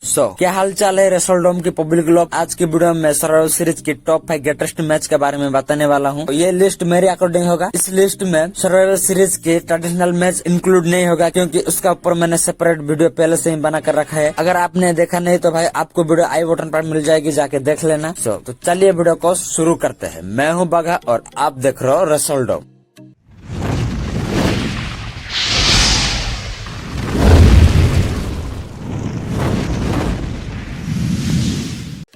क्या हाल चाल है रेसलडोम की पब्लिक लोग। आज की वीडियो में सर्वाइवल सीरीज की टॉप 5 ग्रेटेस्ट मैच के बारे में बताने वाला हूँ। ये लिस्ट मेरे अकॉर्डिंग होगा। इस लिस्ट में सर्वाइवल सीरीज के ट्रेडिशनल मैच इंक्लूड नहीं होगा, क्योंकि उसका ऊपर मैंने सेपरेट वीडियो पहले से ही बना कर रखा है। अगर आपने देखा नहीं तो भाई आपको वीडियो आई बटन पर मिल जाएगी, जाके देख लेना। तो चलिए वीडियो को शुरू करते हैं। मैं हूँ बाघा और आप देख रहे हो रेसलडोम।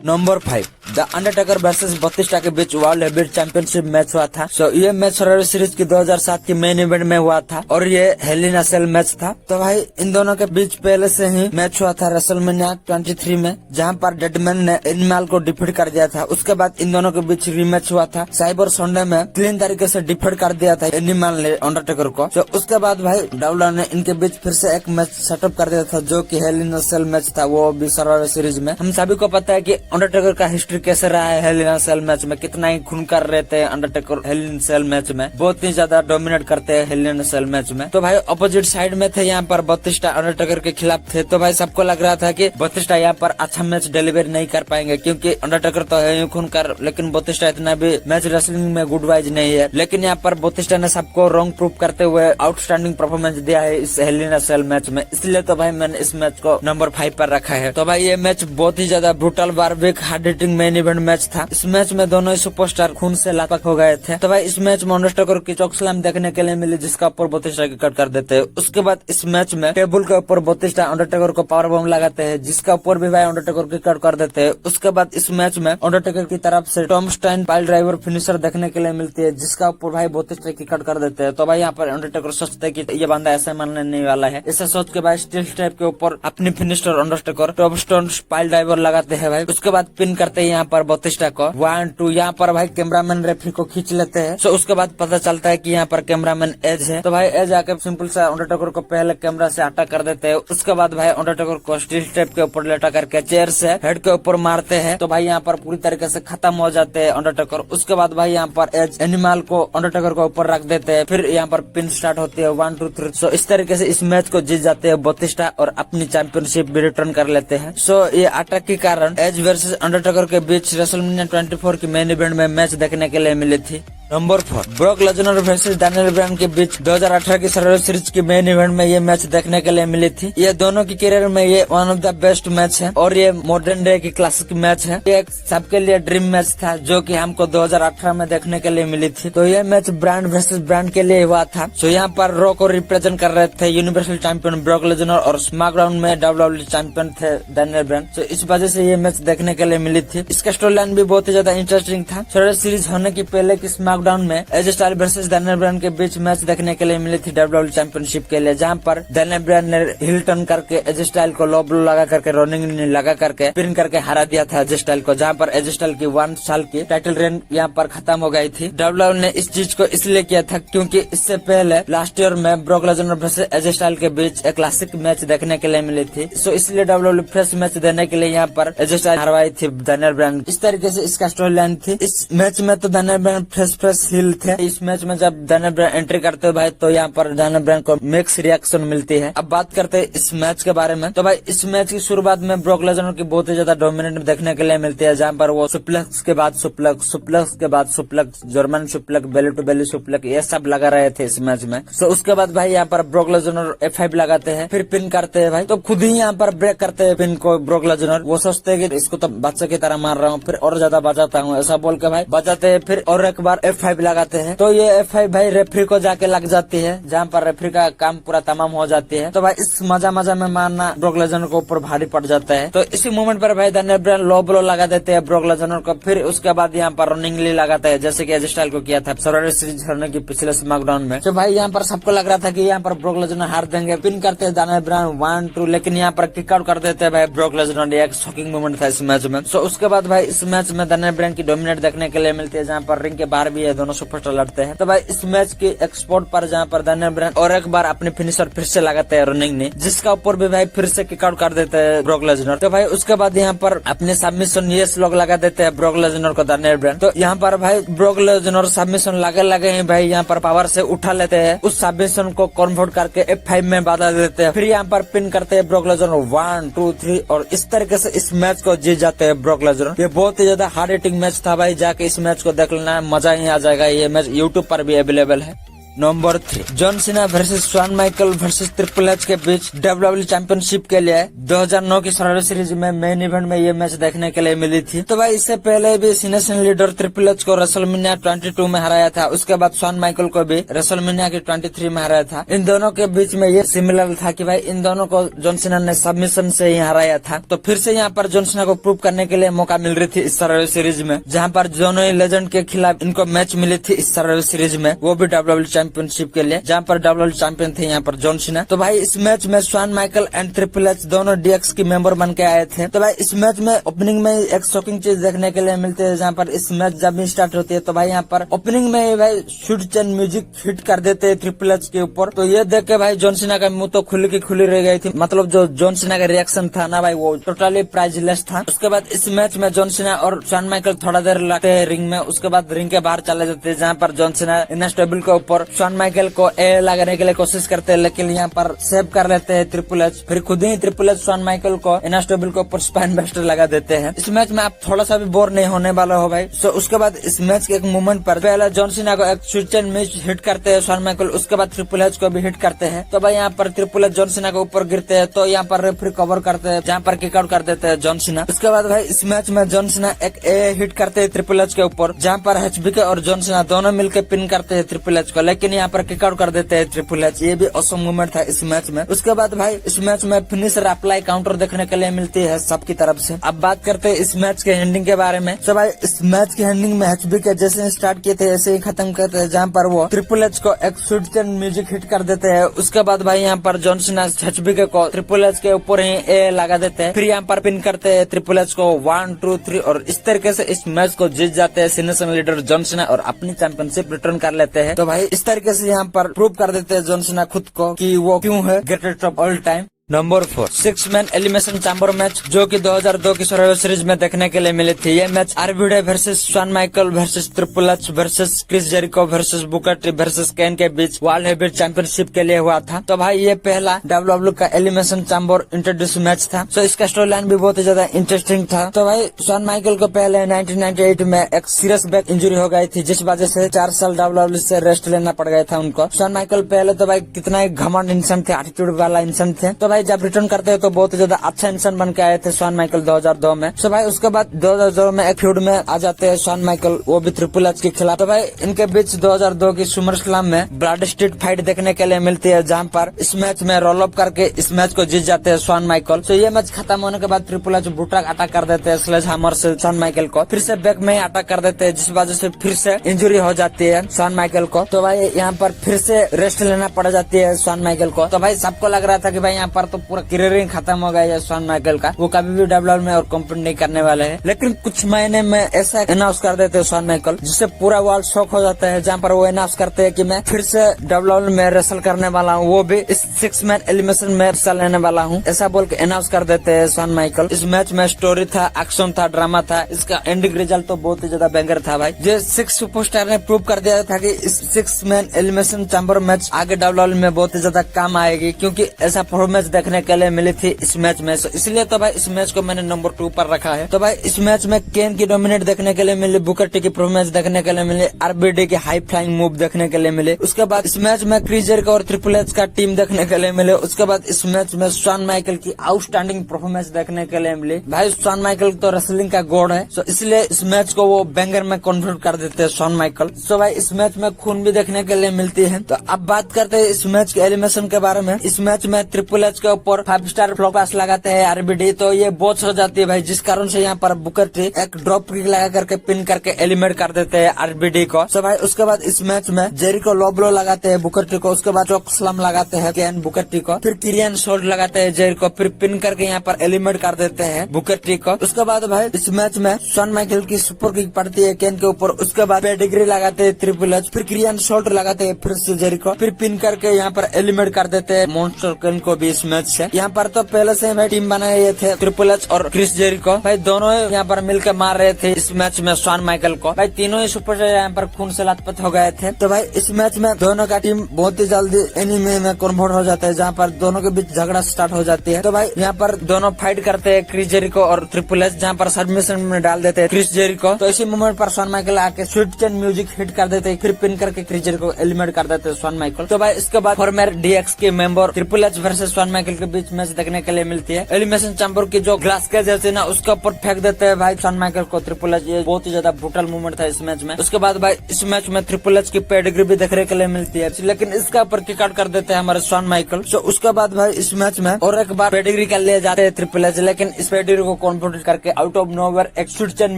नंबर 5 द अंडरटेकर वर्सेस बतिस्टा के बीच वर्ल्ड हेवीवेट चैंपियनशिप मैच हुआ था। ये मैच सर्वाइवल सीरीज की 2007 की मेन इवेंट में हुआ था और ये हेल इन अ सेल मैच था। तो भाई इन दोनों के बीच पहले से ही मैच हुआ था रेसलमेनिया 23 में, जहां पर डेडमैन ने एनिमल को डिफीट कर दिया था। उसके बाद इन दोनों के बीच रीमैच हुआ था साइबर संडे में, क्लीन तरीके से डिफीट कर दिया था एनिमल ने अंडरटेकर को। तो उसके बाद भाई डब्ल्यूडब्ल्यूई ने इनके बीच फिर से एक मैच सेटअप कर दिया था, जो की हेल इन अ सेल मैच था, वो भी सर्वाइवल सीरीज में। हम सभी को पता है की अंडरटेकर का हिस्ट्री कैसे रहा है हेल इन अ सेल मैच में, कितना ही खूनकार रहते हैं अंडरटेकर हेल इन सेल मैच में, बहुत ही ज्यादा डोमिनेट करते हैं हेल इन सेल मैच में। तो भाई अपोजिट साइड में थे यहाँ पर बतिस्टा अंडरटेकर के खिलाफ थे। तो भाई सबको लग रहा था कि बतिस्टा यहाँ पर अच्छा मैच डिलीवर नहीं कर पाएंगे, क्योंकि अंडरटेकर तो है खूनकार, लेकिन बतिस्टा इतना भी मैच रेसलिंग में गुड वाइज नहीं है। लेकिन यहाँ पर बतिस्टा ने सबको रॉन्ग प्रूव करते हुए आउटस्टैंडिंग परफॉर्मेंस दिया है इस हेल इन सेल मैच में, इसलिए तो भाई मैंने इस मैच को नंबर 5 पर रखा है। तो भाई ये मैच बहुत ही ज्यादा brutal barbaric hard hitting main event match था। इस मैच में दोनों ही सुपरस्टार खून से लापक हो गए थे। तो भाई इस मैच में अंडरटेकर की चौकस्लैम देखने के लिए मिली, जिसका ऊपर बतिस्टा की कट कर देते हैं। उसके बाद इस मैच में टेबल के ऊपर बतिस्टा अंडरटेकर को पावर बम लगाते हैं, जिसका ऊपर भी भाई अंडरटेकर की कट कर देते हैं। उसके बाद इस मैच में अंडरटेकर की तरफ से tombstone pile driver finisher देखने के लिए मिलती है, जिसका ऊपर भाई बतिस्टा की कट कर देते हैं। तो भाई यहाँ पर अंडरटेकर सोचते है कि ये बंदा ऐसे मानने नहीं वाला है। ऐसा सोच के भाई स्टील स्टेप के ऊपर अपनी finisher Undertaker tombstone pile driver लगाते हैं भाई। उसके बाद पिन करते हैं यहाँ पर बतिस्टा को 1 2। यहाँ पर भाई कैमरामैन रेफरी को खींच लेते हैं। तो उसके बाद पता चलता है कि यहाँ पर कैमरामैन एज है। तो भाई एज आके सिंपल सा अंडरटेकर को पहले कैमरा से हटा कर देते हैं। उसके बाद भाई अंडरटेकर को स्टील स्टेप के ऊपर लेटा करके चेयर से हेड के ऊपर मारते हैं। तो भाई यहाँ पर पूरी तरीके से खत्म हो जाते हैं अंडरटेकर। उसके बाद भाई यहाँ पर एज एनिमल को अंडरटेकर को ऊपर रख देते हैं। फिर यहाँ पर पिन स्टार्ट होती है 1 2 3। सो इस तरीके से इस मैच को जीत जाते हैं बतिस्टा और अपनी चैंपियनशिप भी रिटर्न कर लेते हैं। सो ये अटैक के कारण एज वर्सेस अंडरटेकर के बीच रेसलमेनिया 24 की मेन इवेंट में मैच देखने के लिए मिली थी। Number 4 Brock Lesnar versus Daniel Bryan के बीच 2018 की सर्वाइवल सीरीज की मेन इवेंट में ये मैच देखने के लिए मिली थी। ये दोनों की करियर में ये one of the best match है और ये मॉडर्न डे की क्लासिक मैच है। ये एक सबके लिए ड्रीम मैच था, जो कि हमको 2018 में देखने के लिए मिली थी। तो ये मैच ब्रांड वर्सेस ब्रांड के लिए हुआ था। तो यहाँ पर रॉ को रिप्रेजेंट कर रहे थे यूनिवर्सल चैंपियन ब्रॉक लेसनर और स्मैकडाउन में डब्ल्यूडब्ल्यूई चैंपियन थे डैनियल ब्रायन। तो इस वजह से ये मैच देखने के लिए मिली थी। इसका स्टोरी लाइन भी बहुत ही ज्यादा इंटरेस्टिंग था। सर्वाइवल सीरीज होने की पहले की स्मैकडाउन में AJ Styles versus Daniel Bryan के बीच मैच देखने के लिए मिली थी डब्ल्यूडब्ल्यूई चैंपियनशिप के लिए, जहां पर डैनियल ब्रायन ने हिल टर्न करके एज स्टाइल को लो ब्लो लगा करके रोनिंग लगा करके पिन करके हरा दिया था एज स्टाइल को, जहां पर एज स्टाइल की 1 साल की टाइटल रेन यहाँ पर खत्म हो गई थी। डब्ल्यूडब्ल्यूई ने इस चीज को इसलिए किया था क्योंकि इससे पहले लास्ट ईयर में Brock Lesnar versus AJ Styles के बीच एक क्लासिक मैच देखने के लिए मिली थी। सो इसलिए डब्ल्यूडब्ल्यूई फ्रेश मैच देने के लिए यहाँ पर एज स्टाइल हरवाई थी डैनियल ब्रायन। इस तरीके से इसका स्टोरी लाइन थी। इस मैच में तो डैनियल ब्रायन फ्रेश हिल थे। इस मैच में जब डैनियल ब्रायन एंट्री करते हैं भाई, तो यहाँ पर डैनियल ब्रायन को मिक्स रिएक्शन मिलती है। अब बात करते हैं इस मैच के बारे में। तो भाई इस मैच की शुरुआत में ब्रॉक लेसनर की बहुत ही ज्यादा डोमिनेट देखने के लिए मिलती है, जहाँ पर वो सुप्लेक्स के बाद सुप्लेक्स के बाद suplex, German suplex, belly to belly suplex, ये सब लगा रहे थे इस मैच में। तो उसके बाद भाई यहाँ पर ब्रॉक लेसनर F5 लगाते हैं, फिर पिन करते हैं भाई। तो खुद ही यहाँ पर ब्रेक करते हैं पिन को ब्रॉक लेसनर। वो सोचते हैं कि इसको तो बच्चे की तरह मार रहा हूँ, फिर और ज्यादा बजाता हूँ, ऐसा बोल के भाई बजाते हैं। फिर और एक बार F5 लगाते हैं। तो ये F5 भाई रेफरी को जाके लग जाती है, जहाँ पर रेफरी का काम पूरा तमाम हो जाती है। तो भाई इस मजा में मारना ब्रॉक लेसनर को ऊपर भारी पड़ जाता है। तो इसी मोमेंट पर भाई डैनियल ब्रायन लो ब्लो लगा देते हैं ब्रॉक लेसनर को। फिर उसके बाद यहाँ पर रनिंगली लगाता है, जैसे कि एज स्टाइल को किया था सर्वाइवल सीरीज हारने की पिछले स्मैकडाउन में। तो भाई यहाँ पर सबको लग रहा था कि यहाँ पर ब्रॉक लेसनर हार देंगे। पिन करते हैं डैनियल ब्रायन 1 2, लेकिन यहाँ पर किक आउट कर देते हैं भाई ब्रॉक लेसनर। एक शॉकिंग मोमेंट था इस मैच में। तो उसके बाद भाई इस मैच में डैनियल ब्रायन की डोमिनेट देखने के लिए मिलती है, जहाँ पर रिंग के बाहर भी ये दोनों सुपरस्टार लड़ते हैं। तो भाई इस मैच की एक्सपोर्ट पर जहाँ पर डैनियल ब्रायन और एक बार अपनी फिनिशर फिर से लगाते हैं रनिंग ने, जिसका ऊपर भी भाई फिर से किक आउट कर देते हैं ब्रॉक लेसनर। तो भाई उसके बाद यहाँ पर अपने सबमिशन ये लोग लगा देते हैं ब्रॉक लेसनर को डैनियल ब्रायन। तो यहाँ पर भाई ब्रॉक लेसनर सबमिशन लगे हैं भाई, यहाँ पर पावर से उठा लेते हैं, उस सबमिशन को कन्वर्ट करके F5 में बाधा देते हैं, फिर यहाँ पर पिन करते हैं ब्रॉक लेसनर 1 2 3 और इस तरीके से इस मैच को जीत जाते हैं ब्रॉक लेसनर। ये बहुत ही ज्यादा हार्ड हिटिंग मैच था भाई, जाके इस मैच को देख लेना, मजा ही आ जाएगा। ये मैच यूट्यूब पर भी अवेलेबल है। Number 3 John Cena versus Shawn Michael versus triple H के बीच WWE चैंपियनशिप के लिए 2009 की सर्वाइवर सीरीज में मेन इवेंट में ये मैच देखने के लिए मिली थी। तो भाई इससे पहले भी सीनेशन लीडर ट्रिपल एच को रेसलमेनिया 22 में हराया था, उसके बाद शॉन माइकल को भी रेसलमेनिया की 23 में हराया था। इन दोनों के बीच में ये सिमिलर था कि भाई इन दोनों को जॉन सीना ने सबमिशन से ही हराया था। तो फिर से यहाँ पर जॉन सीना को प्रूव करने के लिए मौका मिल रही थी इस सर्वाइवर सीरीज में, जहाँ पर दोनों ही लेजेंड के खिलाफ इनको मैच मिली थी इस सर्वाइवर सीरीज में, वो भी WWE चैंपियनशिप के लिए, जहाँ पर WWE चैंपियन थे यहाँ पर जॉन सीना। तो भाई इस मैच में Shawn Michael and Triple H दोनों DX की मेंबर बन के आए थे। तो भाई इस मैच में ओपनिंग में एक शॉकिंग चीज देखने के लिए मिलती है, जहाँ पर इस मैच जब भी स्टार्ट होती है तो भाई यहाँ पर ओपनिंग में भाई शूट चैन म्यूजिक हिट कर देते हैं ट्रिपल एच के ऊपर। तो ये देख के भाई जॉन सीना का मुंह तो खुली की खुली रह गई थी, मतलब जो जॉन सीना का रिएक्शन था ना भाई वो टोटली प्राइजलेस था। उसके बाद इस मैच में जॉन सीना और शॉन माइकल थोड़ा देर लगते हैं रिंग में, उसके बाद रिंग के बाहर चले जाते हैं, जहाँ पर जॉन सीना इनस्टेबल के ऊपर शॉन माइकल को लगाने के लिए कोशिश करते हैं, लेकिन यहाँ पर सेव कर लेते हैं ट्रिपल एच। फिर खुद ही ट्रिपल एच शॉन माइकल को इनस्टेबल के ऊपर स्पाइन बस्टर लगा देते हैं। इस मैच में आप थोड़ा सा भी बोर नहीं होने वाला हो भाई। सो उसके बाद इस मैच के एक मोमेंट पर पहले जॉन सीना को एक स्विच मैच हिट करते हैं शॉन माइकल, उसके बाद ट्रिपल एच को भी हिट करते हैं। तो भाई यहाँ पर ट्रिपल एच जॉन सीना के ऊपर गिरते हैं, तो यहाँ पर रेफरी कवर करते हैं, जहाँ पर किक आउट कर देते हैं जॉन सीना। उसके बाद भाई इस मैच में जॉन सीना एक ए हिट करते हैं ट्रिपल एच के ऊपर, जहाँ पर HBK और जॉन सीना दोनों मिलकर पिन करते हैं ट्रिपल एच को, लेकिन यहाँ पर किक आउट कर देते हैं ट्रिपल एच। ये भी ऑसम मूवमेंट था इस मैच में। उसके बाद भाई इस मैच में फिनिशर अप्लाई काउंटर देखने के लिए मिलती है सबकी तरफ से। अब बात करते हैं इस मैच के एंडिंग के बारे में। तो भाई इस मैच के एंडिंग में HBK जैसे स्टार्ट किए थे ऐसे ही खत्म करते हैं, जहाँ पर वो ट्रिपल एच को एक स्वीट चैन म्यूजिक हिट कर देते हैं। उसके बाद भाई यहाँ पर जॉन सीना HBK को ट्रिपल एच के ऊपर ही ए लगा देते हैं, फिर यहाँ पर पिन करते हैं ट्रिपल एच को 1 2 3 और इस तरीके से इस मैच को जीत जाते हैं सीनेशन लीडर जॉन सीना और अपनी चैंपियनशिप रिटर्न कर लेते हैं। तो भाई इस तरीके से यहाँ पर प्रूव कर देते हैं जॉन सीना खुद को कि वो क्यों है greatest of all time. Number 4 6 man elimination chamber match, जो कि 2002 की सर्वाइवर सीरीज में देखने के लिए मिली थी। ये match RVD versus Shawn Michael versus triple H versus Chris Jericho versus Booker T versus Kane के बीच वर्ल्ड हेवीवेट चैंपियनशिप के लिए हुआ था। तो भाई ये पहला WWE का एलिमिनेशन चैम्बर इंट्रोड्यूस मैच था। तो इसका स्टोरी लाइन भी बहुत ही ज्यादा इंटरेस्टिंग था। तो भाई शॉन माइकल को पहले 1998 में एक सीरियस बैक इंजरी हो गई थी, जिस वजह से 4 साल WWE से रेस्ट लेना पड़ गया था उनको। शॉन माइकल पहले तो भाई कितना ही घमंड इंसान थे, एटीट्यूड वाला इंसान थे। तो भाई जब रिटर्न करते हैं तो बहुत ही ज्यादा अच्छा इंसान बन के आए थे शॉन माइकल 2002 में। तो भाई उसके बाद 2002 में एक फ्यूड में आ जाते हैं शॉन माइकल, वो भी ट्रिपल एच के खिलाफ। तो भाई इनके बीच 2002 की सुपर स्लैम में ब्लड स्ट्रीट फाइट देखने के लिए मिलती है, जहाँ पर इस मैच में रोल अप करके इस मैच को जीत जाते हैं शॉन माइकल। तो ये मैच खत्म होने के बाद ट्रिपल एच बूटा अटैक कर देते हैं स्लेज हैमर से शॉन माइकल को, फिर से बैक में अटैक कर देते हैं, जिस वजह से फिर से इंजरी हो जाती है शॉन माइकल को। तो भाई यहाँ पर फिर से रेस्ट लेना पड़ जाती है शॉन माइकल को। तो भाई सबको लग रहा था कि भाई यहाँ पर तो पूरा करियर ही खत्म हो गया है शॉन माइकल का, वो कभी भी WWE में और कॉम्पीट नहीं करने वाले हैं। लेकिन कुछ महीने में ऐसा अनाउंस कर देते हैं शॉन माइकल, जिससे पूरा वर्ल्ड शॉक हो जाता है, जहाँ पर वो अनाउंस करते हैं कि मैं फिर से WWE में रेसल करने वाला हूँ, वो भी इस 6 मैन एलिमिनेशन में हिस्सा लेने वाला हूँ, ऐसा बोल के अनाउंस कर देते हैं शॉन माइकल। इस मैच में स्टोरी था, एक्शन था, ड्रामा था, इसका एंडिंग रिजल्ट तो बहुत ही ज्यादा बैंगर था भाई। जो 6 सुपरस्टार ने प्रूव कर दिया था कि इस 6 मैन एलिमिनेशन चैम्बर मैच आगे WWE में बहुत ही ज्यादा काम आएगी, क्योंकि ऐसा परफॉर्मेंस देखने के लिए मिली थी इस मैच में। इसलिए तो भाई इस मैच को मैंने नंबर 2 पर रखा है। तो भाई इस मैच में केन की डोमिनेट देखने के लिए मिली, बुकर टी की परफॉर्मेंस देखने के लिए मिली, RVD की हाई फ्लाइंग मूव देखने के लिए मिले। उसके बाद इस मैच में क्रिस जेरिको और ट्रिपल एच का टीम देखने के लिए मिले। उसके बाद इस मैच में शॉन माइकल की आउटस्टैंडिंग परफॉर्मेंस देखने के लिए मिली। भाई शॉन माइकल तो रेसलिंग का गॉड है, तो इसलिए इस मैच को वो बैंगर में कन्वर्ट कर देते हैं शॉन माइकल। तो भाई इस मैच में खून भी देखने के लिए मिलती है। तो अब बात करते हैं इस मैच के एलिमिनेशन के बारे में। इस मैच में ट्रिपल एच के उसके ऊपर 5 स्टार फ्लॉप पास लगाते हैं आरबीडी, तो ये बोच हो जाती है भाई, जिस कारण से यहाँ पर बुकर टी एक ड्रॉप किक लगा करके पिन करके एलिमिनेट कर देते हैं आरबीडी को। तो भाई उसके बाद इस मैच में जेरिको लो ब्लो लगाते हैं बुकर टी को, उसके बाद चॉक स्लैम लगाते हैं केन बुकर टी को, फिर किरियन शोल्ड लगाते हैं जेरिको, फिर पिन करके यहाँ पर एलिमिनेट कर देते हैं बुकर टी को। उसके बाद भाई इस मैच में शॉन माइकल की सुपर किक पड़ती है केन के ऊपर, उसके बाद पेडिग्री लगाते हैं ट्रिपल एच, फिर किरियन शोल्ड लगाते हैं फिर से जेरिको, फिर पिन करके यहाँ पर एलिमिनेट कर देते हैं मॉन्स्टर केन को भी इस मैच से। यहाँ पर तो पहले से भाई टीम बनाए थे ट्रिपल एच और क्रिस जेरिको, भाई दोनों यहाँ पर मिलकर मार रहे थे इस मैच में शॉन माइकल को। भाई तीनों ही सुपर यहाँ पर खून से लथपथ हो गए थे। तो भाई इस मैच में दोनों का टीम बहुत ही जल्दी एनिमे में कन्वर्ट हो जाता है, जहाँ पर दोनों के बीच झगड़ा स्टार्ट हो जाती है। तो भाई यहाँ पर दोनों फाइट करते हैं क्रिस जेरिको और ट्रिपल एच, जहाँ पर सबमिशन में डाल देते हैं क्रिस जेरिको। तो इसी मोमेंट पर शॉन माइकल आके स्वीट चैन म्यूजिक हिट कर देते हैं, फिर पिन करके क्रिस जेरिको एलिमिनेट कर देते हैं शॉन माइकल। तो भाई इसके बाद फॉर्मर डीएक्स के member triple H versus Shawn Michael के बीच मैच देखने के लिए मिलती है। एलिमिनेशन चैम्बर की जो ग्लास के जैसे ना उसके ऊपर फेंक देते हैं भाई शॉन माइकल को ट्रिपल एच। ये बहुत ही ज्यादा ब्रूटल मूवमेंट था इस मैच में। उसके बाद भाई इस मैच में ट्रिपल एच की पेडिग्री भी देखने के लिए मिलती है, लेकिन इसका ऊपर किक आउट कर देते हैं हमारे शॉन माइकल। तो उसके बाद भाई इस मैच में और एक बार पेडिग्री कर ले जाते हैं ट्रिपल एच, लेकिन इस पेडिग्री को कॉन्फिडेंट करके आउट ऑफ नोवेयर एक स्वीट चैन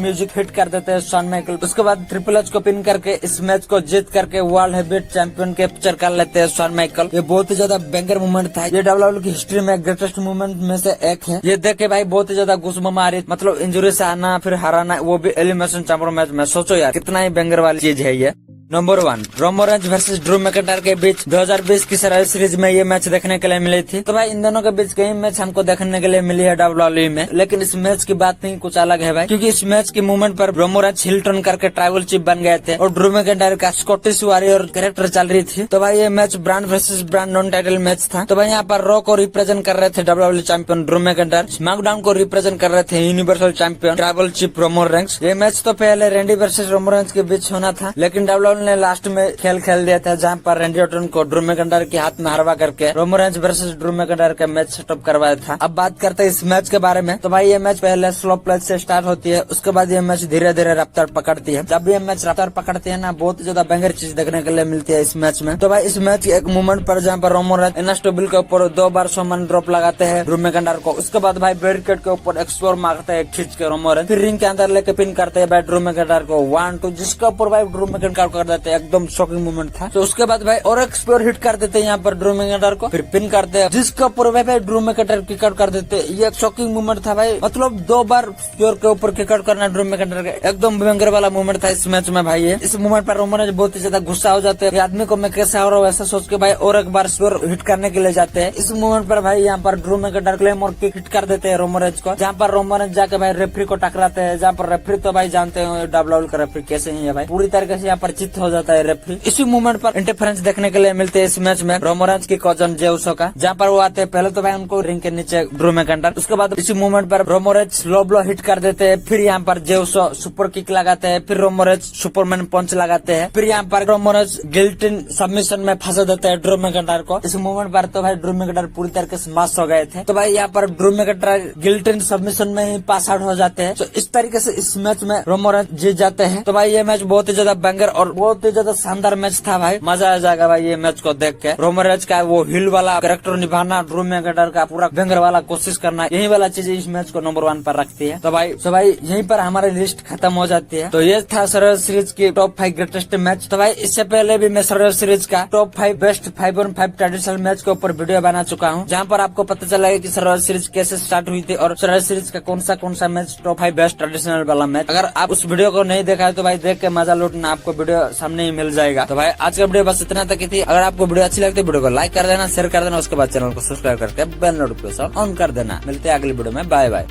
म्यूजिक हिट कर देते हैं शॉन माइकल। उसके बाद ट्रिपल एच को पिन करके इस मैच को जीत करके वर्ल्ड हेवीवेट चैंपियन कैप्चर कर लेते हैं शॉन माइकल। ये बहुत ही ज्यादा बैंगर मूवमेंट था, ये डब्ल्यूडब्ल्यूई की हिस्ट्री में ग्रेटेस्ट मूवमेंट में से एक है। ये देख के भाई बहुत ही ज्यादा गुस्सामा आ रही, मतलब इंजरी से आना फिर हराना, वो भी एलिमिनेशन चैम्बर मैच में। सोचो यार कितना ही बैंगर वाली चीज है ये। Number 1 Roman Reigns versus Drew McIntyre के बीच 2020 की सरवाइवर सीरीज में ये मैच देखने के लिए मिली थी। तो भाई इन दोनों के बीच कई मैच हमको देखने के लिए मिली है डब्ल्यूडब्ल्यूई में, लेकिन इस मैच की बात नहीं कुछ अलग है भाई, क्योंकि इस मैच की मूवमेंट पर रोमन रेंज हिल टर्न करके ट्राइबल चीफ बन गए थे और ड्रू मैकिंटायर का स्कॉटिश वॉरियर कैरेक्टर चल रही थी। तो भाई ये match brand versus brand non title match था। तो भाई यहाँ पर रॉ को रिप्रेजेंट कर रहे थे WWE champion Drew McIntyre, SmackDown को रिप्रेजेंट कर रहे थे universal champion tribal chief Roman Reigns. ये मैच तो पहले रेंडी वर्सेस रोमन रेंज के बीच होना था, लेकिन डब्ल्यूडब्ल्यूई ने लास्ट में खेल दिया था, जहाँ पर रेंडी ऑर्टन को ड्रू मैकिंटायर के हाथ में हरवा करके Roman Reigns versus Drew McIntyre का मैच सेटअप करवाया था। अब बात करते हैं इस मैच के बारे में। तो भाई ये मैच पहले स्लो प्ले से स्टार्ट होती है, उसके बाद ये मैच धीरे धीरे रफ्तार पकड़ती है। जब ये मैच रफ्तार पकड़ती है ना, बहुत ही ज्यादा बैंगर चीज देखने के लिए मिलती है इस मैच में। तो भाई इस मैच एक मूवमेंट पर जहाँ पर रोमन रेंज इनस्टेबल के ऊपर 2 बार सोमन ड्रॉप लगाते हैं ड्रू मैकिंटायर को, उसके बाद भाई बैरिकेड के ऊपर एक स्कोर मारते हैं खींच के रोमन रेंज, फिर रिंग के अंदर लेके पिन करते हैं भाई ड्रू मैकिंटायर को 1-2, जिसके ऊपर भाई ड्रू मैकिंटायर कर देते हैं। एकदम शॉकिंग मूवमेंट था। तो उसके बाद भाई और एक स्पेयर हिट कर देते हैं यहाँ पर ड्रू मैकिंटायर को, फिर पिन करते हैं, जिसके ऊपर भाई ड्रू मैकिंटायर किक आउट कर देते हैं। ये एक शॉकिंग मूवमेंट था भाई, मतलब 2 बार स्पेयर के ऊपर किक आउट करना ड्रू मैकिंटायर का, एकदम भयंकर वाला मूवमेंट था इस मैच में भाई। ये इस मूवमेंट पर रोमन रेंज बहुत ही ज्यादा गुस्सा हो जाते हैं, आदमी को मैं कैसे हो रहा हूँ ऐसा सोच के भाई और एक बार स्पेयर हिट करने के लिए जाते हैं। इस मूवमेंट पर भाई यहाँ पर ड्रू मैकिंटायर क्लेम और किक हिट कर देते हैं रोमन रेंज को, जहाँ पर रोमन रेंज जाके भाई रेफरी को टकराते हैं, जहाँ पर रेफरी तो भाई जानते हैं डब्ल्यूडब्ल्यूई का रेफरी कैसे है भाई, पूरी तरीके से यहाँ पर चित हो जाता है रेफरी। इसी मूवमेंट पर इंटरफेरेंस देखने के लिए मिलते हैं इस मैच में रोमन रेंज की कजन जे उसो का, जहाँ पर वो आते हैं पहले तो भाई उनको रिंग के नीचे ड्रू मैकिंटायर, उसके बाद इसी मूवमेंट पर Roman Reigns slow blow hit कर देते हैं, फिर यहाँ पर जे उसो सुपर किक लगाते हैं, फिर रोमन रेंज सुपरमैन पंच लगाते हैं, फिर यहाँ पर रोमन रेंज गिल्टिन सबमिशन में फंसा देते हैं ड्रू मैकिंटायर को। इस मूवमेंट पर तो भाई ड्रू मैकिंटायर पूरी तरीके से मास हो गए थे। तो भाई यहाँ पर ड्रू मैकिंटायर गिल्टिन सबमिशन में ही पास आउट हो जाते हैं। तो इस तरीके से इस मैच में रोमन रेंज जीत जाते हैं। तो भाई ये मैच बहुत ही ज्यादा बैंगर और बहुत ही ज्यादा शानदार मैच था भाई, मजा आ जाएगा भाई ये मैच को देख के। रोमन रेंज का वो हिल वाला कैरेक्टर निभाना, ड्रू मैकिंटायर का पूरा बैंगर वाला कोशिश करना, यही वाला चीज इस मैच को नंबर 1 पर रखती है। तो भाई यहीं पर हमारी लिस्ट खत्म हो जाती है। तो ये था सरवाइवर सीरीज की टॉप 5 ग्रेटेस्ट मैच। तो भाई इससे पहले भी मैं सरवाइवर सीरीज का top 5 best 5-on-5 traditional match के ऊपर वीडियो बना चुका हूँ, जहाँ पर आपको पता चलेगा कि सरवाइवर सीरीज कैसे स्टार्ट हुई थी और सरवाइवर सीरीज का कौन सा मैच टॉप 5 बेस्ट ट्रेडिशनल वाला मैच। अगर आप उस वीडियो को नहीं देखा है तो भाई देख के मजा लूटना, आपको वीडियो सामने ही मिल जाएगा। तो भाई आज का वीडियो बस इतना तक ही थी। अगर आपको वीडियो अच्छी लगती है वीडियो को लाइक कर देना, शेयर कर देना, उसके बाद चैनल को सब्सक्राइब करके बेल नोटिफिकेशन ऑन कर देना। मिलते हैं अगली वीडियो में, बाय बाय।